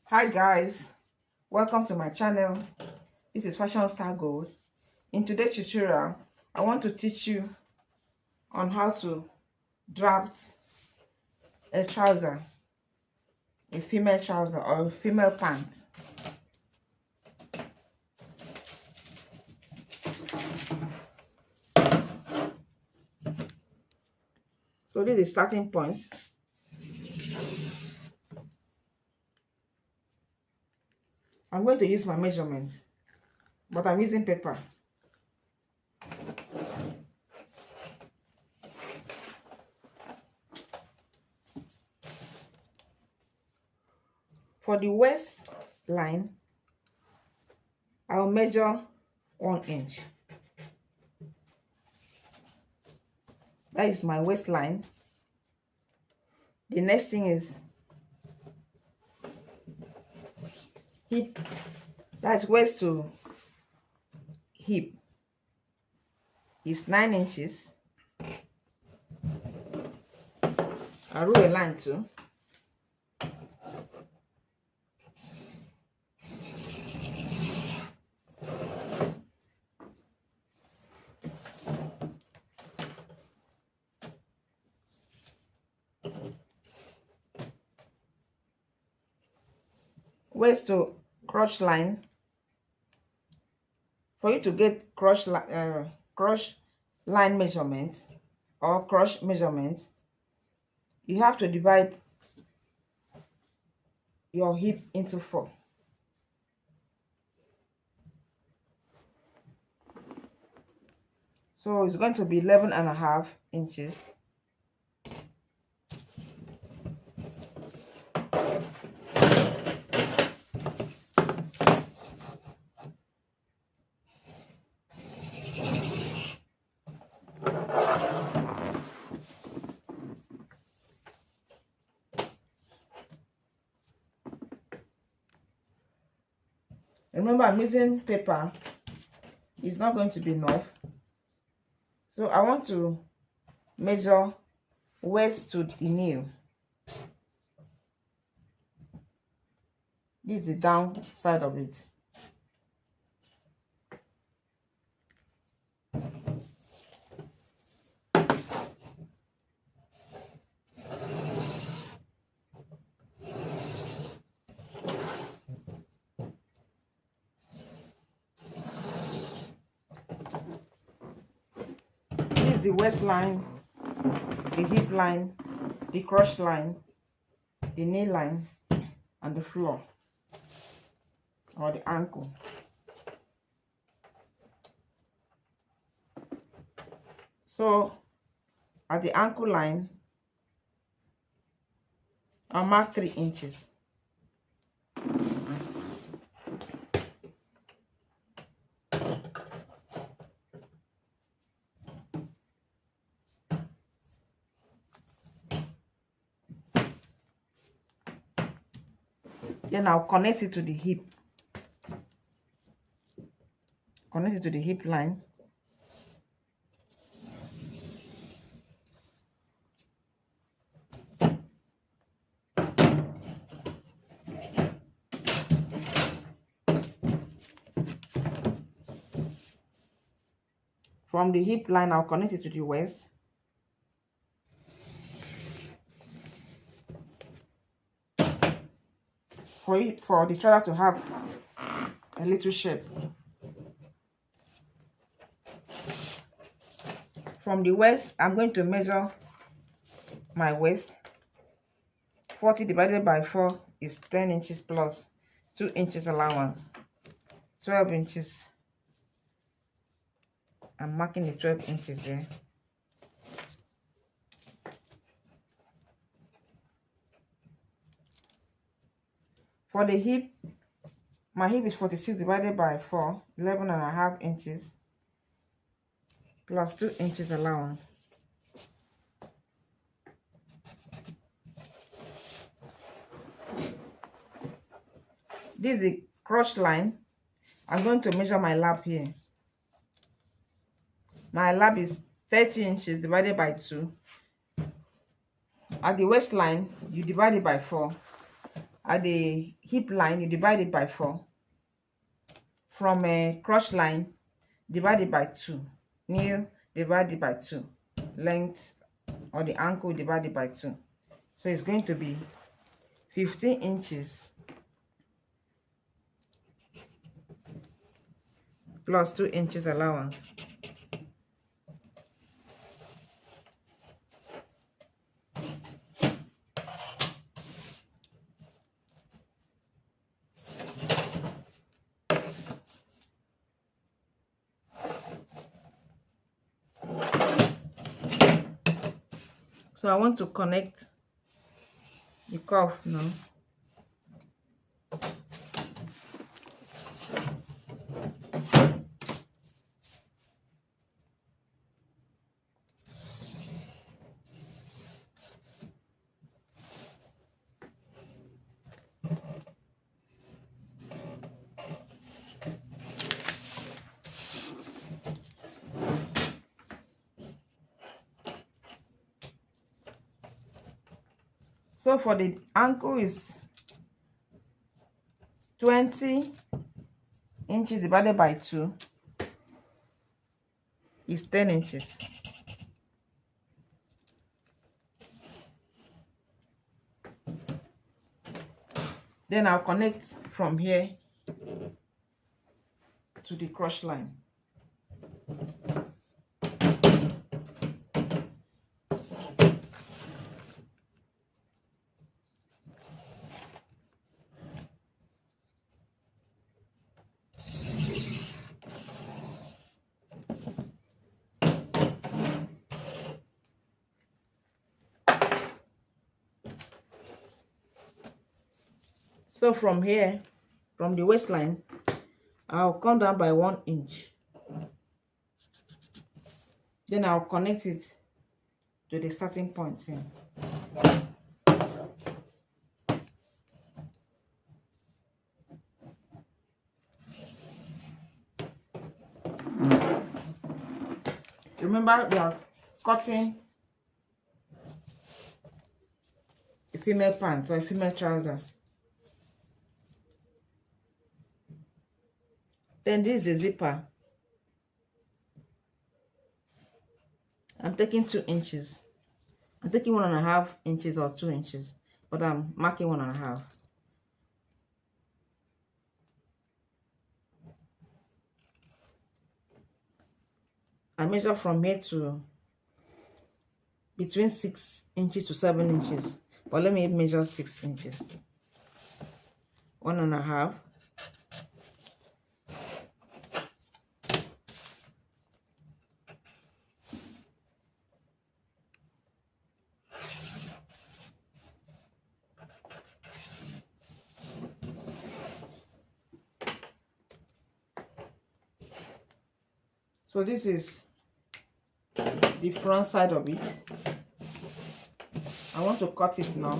Hi guys, welcome to my channel. This is Fashion Star Gold. In today's tutorial I want to teach you on how to draft a trouser, a female trouser or a female pants. So this is the starting point. I'm going to use my measurement, but I'm using paper. For the waist line, I'll measure 1 inch. That is my waistline. The next thing is hip. That's waist to hip. It's 9 inches. I'll rule a line too. Waist to crotch line. For you to get crotch line measurement or crotch measurement, you have to divide your hip into 4. So it's going to be 11.5 inches. Remember, I'm using paper. It's not going to be enough. So I want to measure waist to the knee. This is the down side of it. This is the waistline, the hip line, the crotch line, the knee line, and the floor or the ankle. So at the ankle line, I'll mark 3 inches. Then I'll connect it to the hip. Connect it to the hip line. From the hip line, I'll connect it to the waist. For the trouser to have a little shape. From the waist, I'm going to measure my waist. 40 divided by 4 is 10 inches plus 2 inches allowance. 12 inches. I'm marking the 12 inches there. For the hip, my hip is 46 divided by 4, 11.5 inches plus 2 inches allowance. This is the crotch line. I'm going to measure my lap here. My lap is 30 inches divided by 2. At the waistline, you divide it by 4. at the hip line, you divide it by 4. From a crotch line, divide it by 2. Knee, divide it by 2. Length or the ankle, divide it by 2. So it's going to be 15 inches plus 2 inches allowance. So I want to connect the cuff now. So for the ankle is 20 inches divided by 2 is 10 inches. Then I'll connect from here to the crotch line. So from here, from the waistline, I'll come down by 1 inch. Then I'll connect it to the starting point here. Remember, we are cutting a female pants or a female trouser. Then this is the zipper. I'm taking 2 inches. I'm taking 1.5 inches or 2 inches, but I'm marking 1.5. I measure from here to between 6 inches to 7 inches, but let me measure 6 inches. 1.5. So this is the front side of it. I want to cut it now.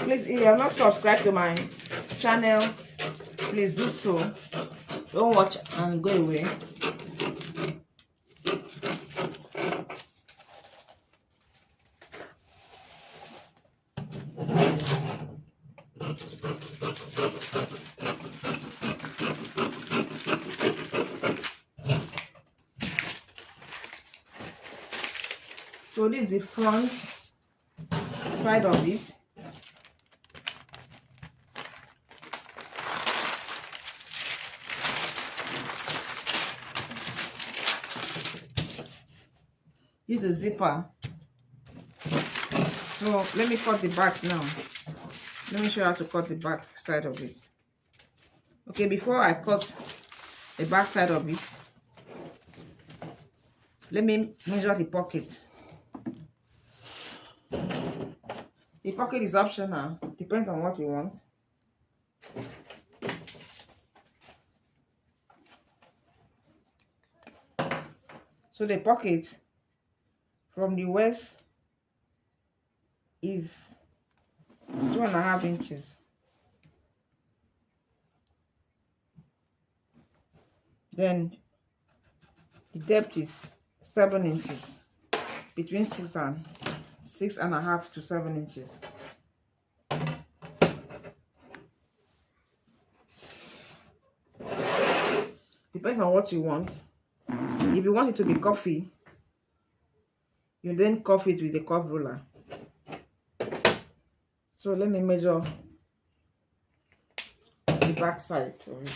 Please, if you are not subscribed to my channel, please do so. Don't watch and go away. So this is the front side of it. This is the zipper. So let me cut the back now. Let me show you how to cut the back side of it. Okay, before I cut the back side of it, let me measure the pocket. The pocket is optional, depends on what you want. So the pocket from the waist is 2.5 inches. Then the depth is 7 inches, between 6.5 to 7 inches. Depends on what you want. If you want it to be coffee, you then cuff it with a curve ruler. So let me measure the back side of it.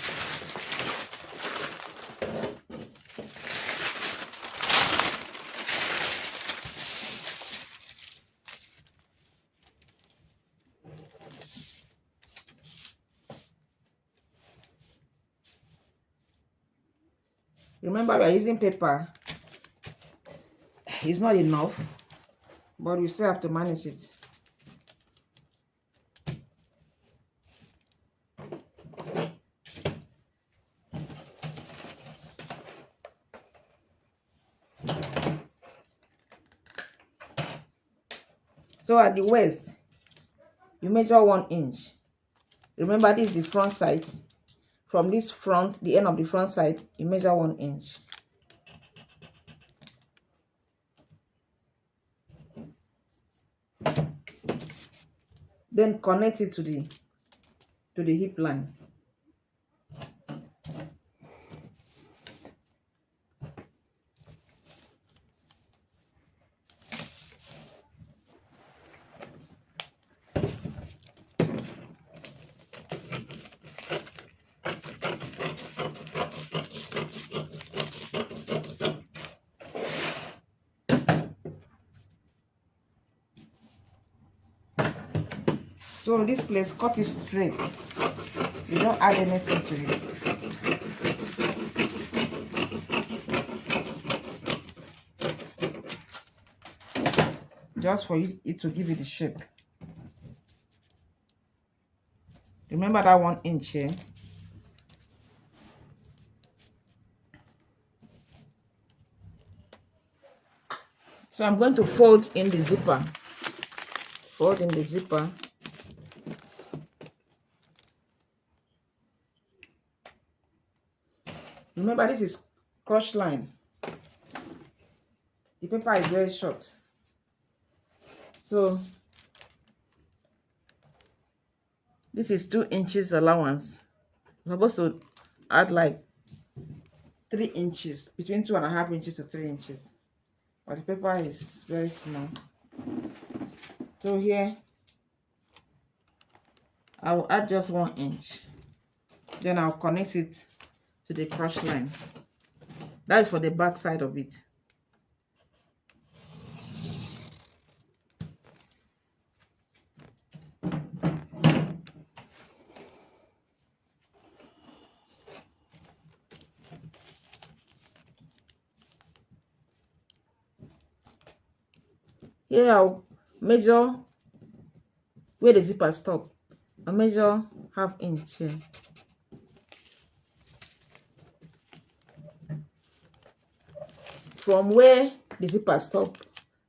Remember, we are using paper. It's not enough, but we still have to manage it. So at the waist, you measure 1 inch. Remember, this is the front side. From this front, the end of the front side, you measure 1 inch. Then connect it to the hip line. So this place, cut it straight. You don't add anything to it. Just for it to give you the shape. Remember that 1 inch here. So I'm going to fold in the zipper. Fold in the zipper. Remember, this is crush line. The paper is very short. So this is 2 inches allowance. I'm supposed to add like 3 inches, between 2.5 inches to 3 inches. But the paper is very small. So here, I will add just 1 inch. Then I'll connect it to the crush line. That is for the back side of it. Here I'll measure where the zipper stop. I'll measure 1/2 inch here. From where the zipper stop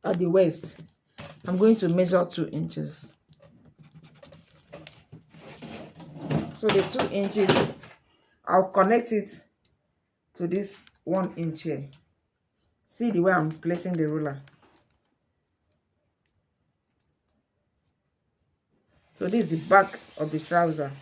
at the waist, I'm going to measure 2 inches. So the 2 inches, I'll connect it to this 1 inch here. See the way I'm placing the ruler. So this is the back of the trouser.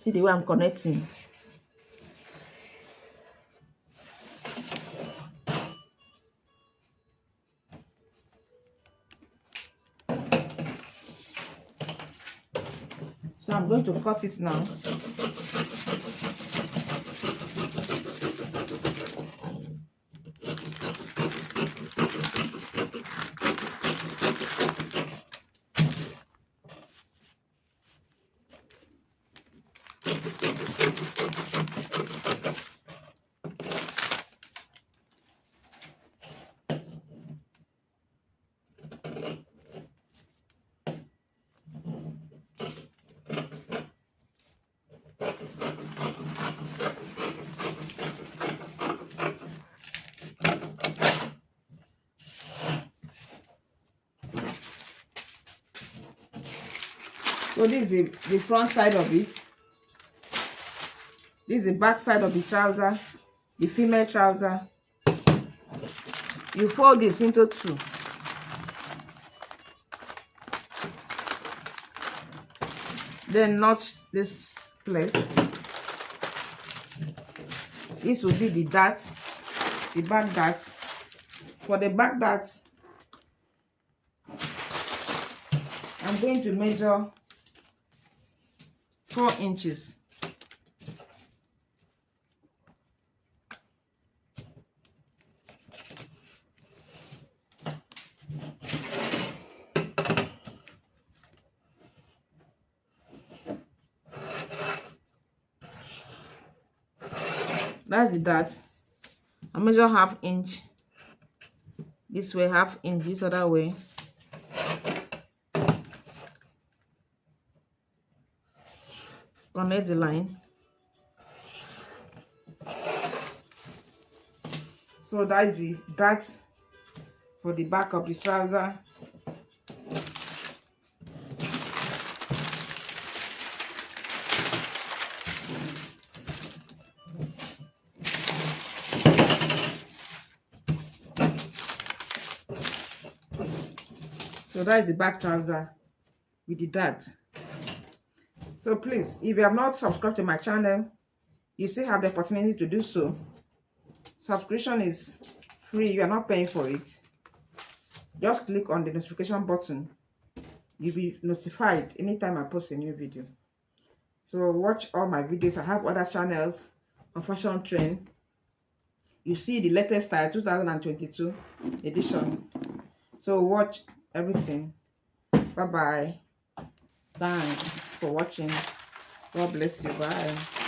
See the way I'm connecting. So I'm going to cut it now. So this is the front side of it. This is the back side of the trouser, the female trouser. You fold this into two. Then notch this place. This will be the dart, the back dart. For the back dart, I'm going to measure 4 inches. That's the dart. I measure 1/2 inch. This way 1/2 inch, this other way. Connect the line. So that is the dart for the back of the trouser. So that is the back trouser with the dart. So please, if you have not subscribed to my channel, you still have the opportunity to do so. Subscription is free. You are not paying for it. Just click on the notification button. You'll be notified anytime I post a new video. So watch all my videos. I have other channels on fashion trend. You see the latest style 2022 edition. So watch everything. Bye bye. Thanks for watching. God bless you. Bye.